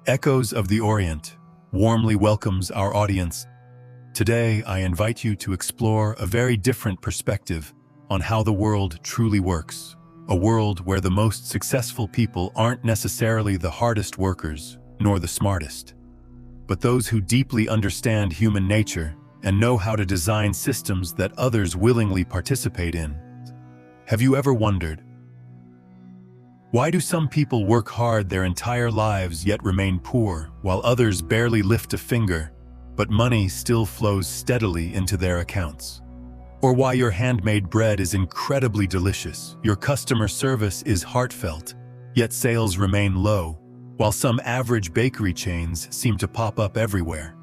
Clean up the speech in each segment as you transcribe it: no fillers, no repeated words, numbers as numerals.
Echoes of the Orient warmly welcomes our audience. Today, I invite you to explore a very different perspective on how the world truly works. A world where the most successful people aren't necessarily the hardest workers, nor the smartest, but those who deeply understand human nature and know how to design systems that others willingly participate in. Have you ever wondered, why do some people work hard their entire lives yet remain poor, while others barely lift a finger, but money still flows steadily into their accounts? Or why your handmade bread is incredibly delicious, your customer service is heartfelt, yet sales remain low, while some average bakery chains seem to pop up everywhere?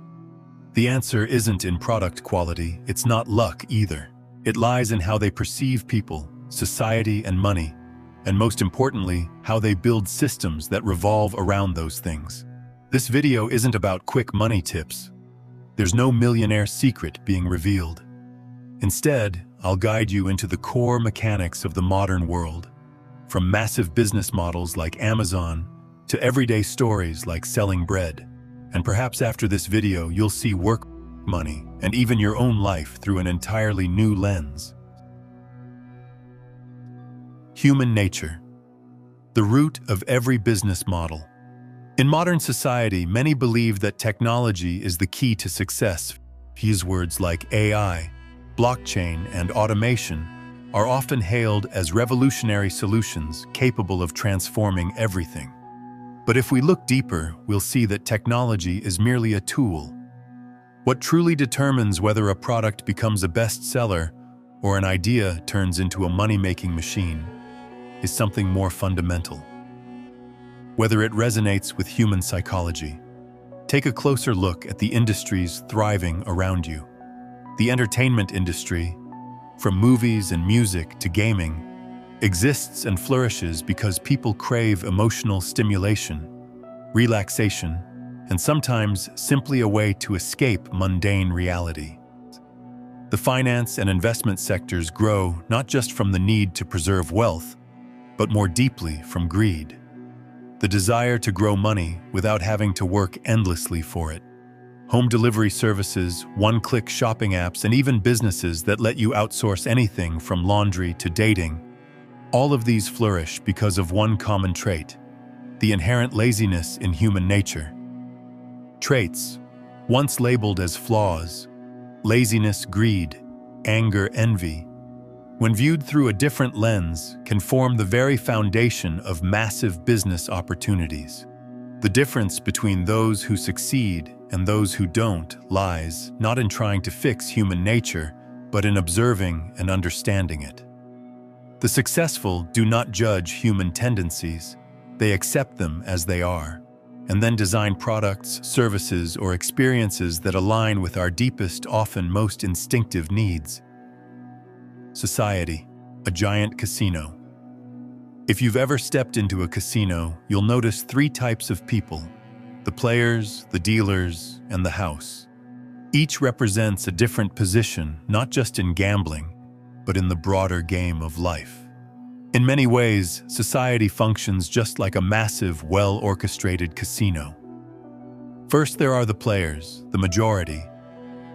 The answer isn't in product quality, it's not luck either. It lies in how they perceive people, society, and money, and most importantly, how they build systems that revolve around those things. This video isn't about quick money tips. There's no millionaire secret being revealed. Instead, I'll guide you into the core mechanics of the modern world, from massive business models like Amazon to everyday stories like selling bread. And perhaps after this video, you'll see work, money, and even your own life through an entirely new lens. Human nature, the root of every business model. In modern society, many believe that technology is the key to success. Buzzwords like AI, blockchain, and automation are often hailed as revolutionary solutions capable of transforming everything. But if we look deeper, we'll see that technology is merely a tool. What truly determines whether a product becomes a bestseller or an idea turns into a money-making machine is something more fundamental. Whether it resonates with human psychology. Take a closer look at the industries thriving around you. The entertainment industry, from movies and music to gaming, exists and flourishes because people crave emotional stimulation, relaxation, and sometimes simply a way to escape mundane reality. The finance and investment sectors grow not just from the need to preserve wealth, but more deeply from greed. The desire to grow money without having to work endlessly for it. Home delivery services, one-click shopping apps, and even businesses that let you outsource anything from laundry to dating. All of these flourish because of one common trait: the inherent laziness in human nature. Traits, once labeled as flaws, laziness, greed, anger, envy, when viewed through a different lens, can form the very foundation of massive business opportunities. The difference between those who succeed and those who don't lies not in trying to fix human nature, but in observing and understanding it. The successful do not judge human tendencies, they accept them as they are, and then design products, services, or experiences that align with our deepest, often most instinctive needs. Society, a giant casino. If you've ever stepped into a casino, you'll notice three types of people: the players, the dealers, and the house. Each represents a different position, not just in gambling, but in the broader game of life. In many ways, society functions just like a massive, well-orchestrated casino. First, there are the players, the majority.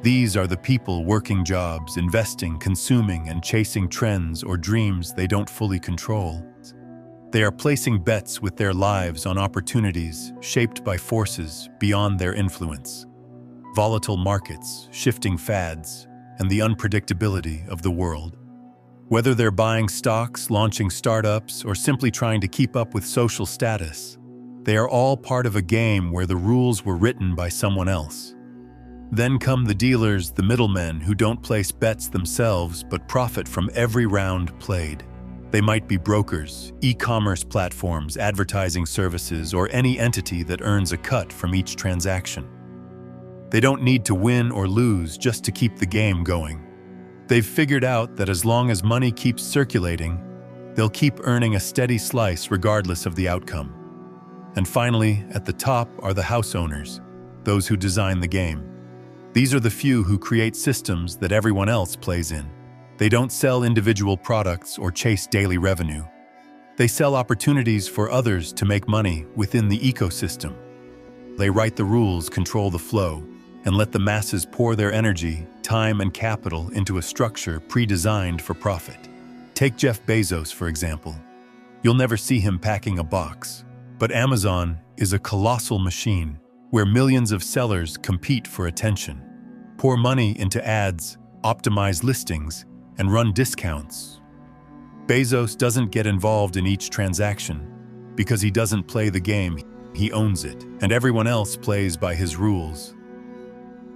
These are the people working jobs, investing, consuming, and chasing trends or dreams they don't fully control. They are placing bets with their lives on opportunities shaped by forces beyond their influence. Volatile markets, shifting fads, and the unpredictability of the world. Whether they're buying stocks, launching startups, or simply trying to keep up with social status, they are all part of a game where the rules were written by someone else. Then come the dealers, the middlemen who don't place bets themselves but profit from every round played. They might be brokers, e-commerce platforms, advertising services, or any entity that earns a cut from each transaction. They don't need to win or lose just to keep the game going. They've figured out that as long as money keeps circulating, they'll keep earning a steady slice regardless of the outcome. And finally, at the top are the house owners, those who design the game. These are the few who create systems that everyone else plays in. They don't sell individual products or chase daily revenue. They sell opportunities for others to make money within the ecosystem. They write the rules, control the flow, and let the masses pour their energy, time, and capital into a structure pre-designed for profit. Take Jeff Bezos, for example. You'll never see him packing a box, but Amazon is a colossal machine where millions of sellers compete for attention, pour money into ads, optimize listings, and run discounts. Bezos doesn't get involved in each transaction because he doesn't play the game, he owns it, and everyone else plays by his rules.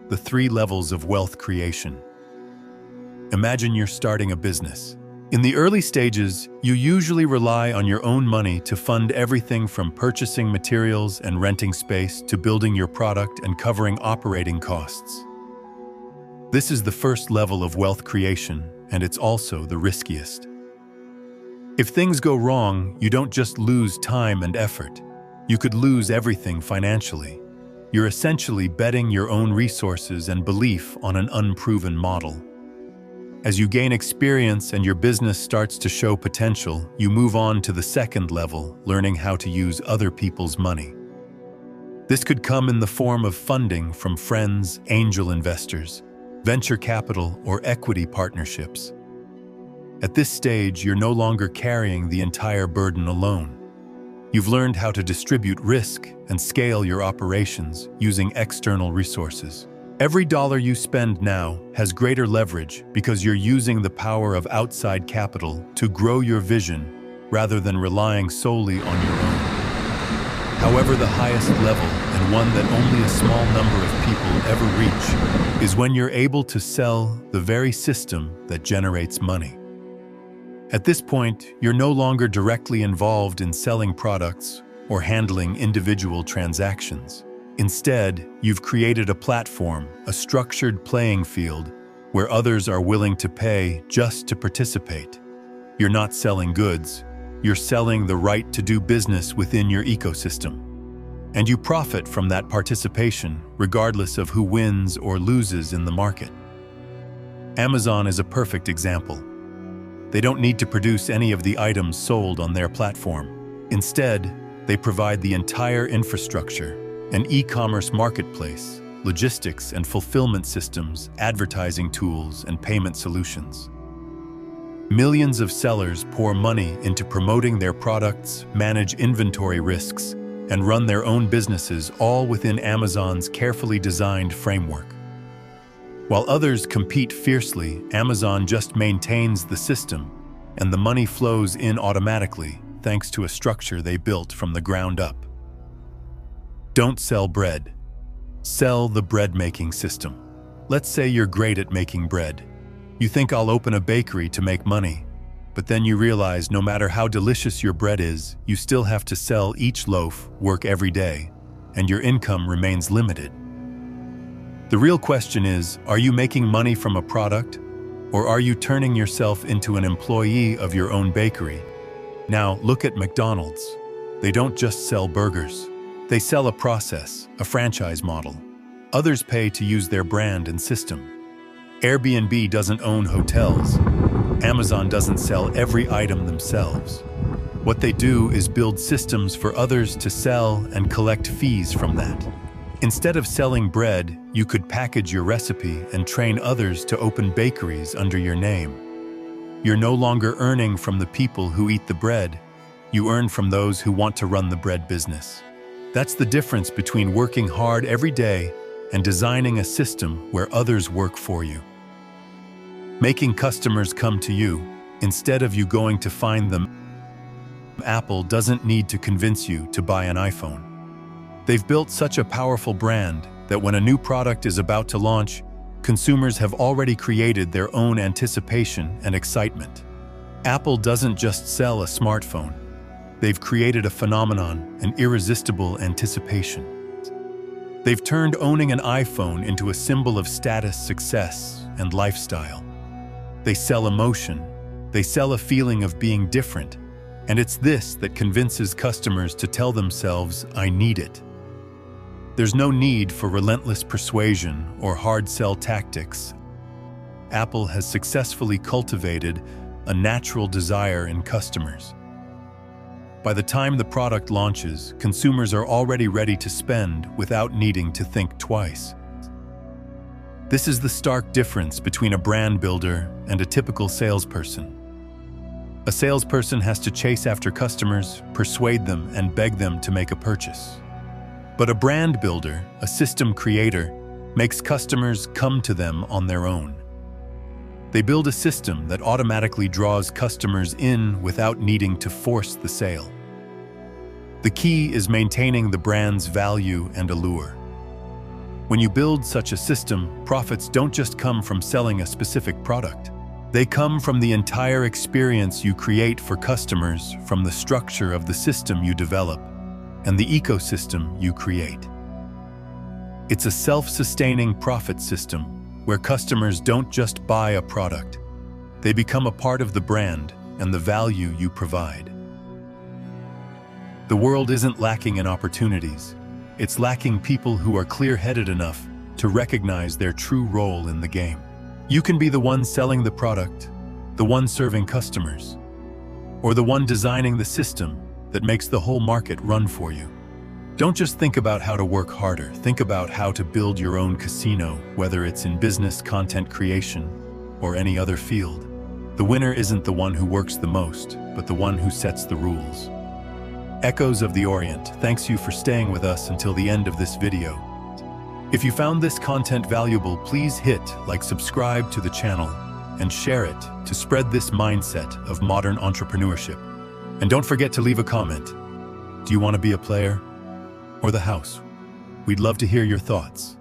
The 3 levels of wealth creation. Imagine you're starting a business. In the early stages, you usually rely on your own money to fund everything from purchasing materials and renting space to building your product and covering operating costs. This is the first level of wealth creation, and it's also the riskiest. If things go wrong, you don't just lose time and effort. You could lose everything financially. You're essentially betting your own resources and belief on an unproven model. As you gain experience and your business starts to show potential, you move on to the second level, learning how to use other people's money. This could come in the form of funding from friends, angel investors, venture capital, or equity partnerships. At this stage, you're no longer carrying the entire burden alone. You've learned how to distribute risk and scale your operations using external resources. Every dollar you spend now has greater leverage because you're using the power of outside capital to grow your vision rather than relying solely on your own. However, the highest level, and one that only a small number of people ever reach, is when you're able to sell the very system that generates money. At this point, you're no longer directly involved in selling products or handling individual transactions. Instead, you've created a platform, a structured playing field, where others are willing to pay just to participate. You're not selling goods, you're selling the right to do business within your ecosystem. And you profit from that participation, regardless of who wins or loses in the market. Amazon is a perfect example. They don't need to produce any of the items sold on their platform. Instead, they provide the entire infrastructure, an e-commerce marketplace, logistics and fulfillment systems, advertising tools, and payment solutions. Millions of sellers pour money into promoting their products, manage inventory risks, and run their own businesses, all within Amazon's carefully designed framework. While others compete fiercely, Amazon just maintains the system, and the money flows in automatically thanks to a structure they built from the ground up. Don't sell bread. Sell the bread-making system. Let's say you're great at making bread. You think, I'll open a bakery to make money, but then you realize no matter how delicious your bread is, you still have to sell each loaf, work every day, and your income remains limited. The real question is, are you making money from a product, or are you turning yourself into an employee of your own bakery? Now, look at McDonald's. They don't just sell burgers. They sell a process, a franchise model. Others pay to use their brand and system. Airbnb doesn't own hotels. Amazon doesn't sell every item themselves. What they do is build systems for others to sell and collect fees from that. Instead of selling bread, you could package your recipe and train others to open bakeries under your name. You're no longer earning from the people who eat the bread. You earn from those who want to run the bread business. That's the difference between working hard every day and designing a system where others work for you. Making customers come to you instead of you going to find them. Apple doesn't need to convince you to buy an iPhone. They've built such a powerful brand that when a new product is about to launch, consumers have already created their own anticipation and excitement. Apple doesn't just sell a smartphone. They've created a phenomenon, an irresistible anticipation. They've turned owning an iPhone into a symbol of status, success, and lifestyle. They sell emotion. They sell a feeling of being different. And it's this that convinces customers to tell themselves, I need it. There's no need for relentless persuasion or hard sell tactics. Apple has successfully cultivated a natural desire in customers. By the time the product launches, consumers are already ready to spend without needing to think twice. This is the stark difference between a brand builder and a typical salesperson. A salesperson has to chase after customers, persuade them, and beg them to make a purchase. But a brand builder, a system creator, makes customers come to them on their own. They build a system that automatically draws customers in without needing to force the sale. The key is maintaining the brand's value and allure. When you build such a system, profits don't just come from selling a specific product. They come from the entire experience you create for customers, from the structure of the system you develop and the ecosystem you create. It's a self-sustaining profit system where customers don't just buy a product. They become a part of the brand and the value you provide. The world isn't lacking in opportunities. It's lacking people who are clear-headed enough to recognize their true role in the game. You can be the one selling the product, the one serving customers, or the one designing the system that makes the whole market run for you. Don't just think about how to work harder. Think about how to build your own casino, whether it's in business, content creation, or any other field. The winner isn't the one who works the most, but the one who sets the rules. Echoes of the Orient, thanks you for staying with us until the end of this video. If you found this content valuable, please hit like, subscribe to the channel, and share it to spread this mindset of modern entrepreneurship. And don't forget to leave a comment. Do you want to be a player or the house? We'd love to hear your thoughts.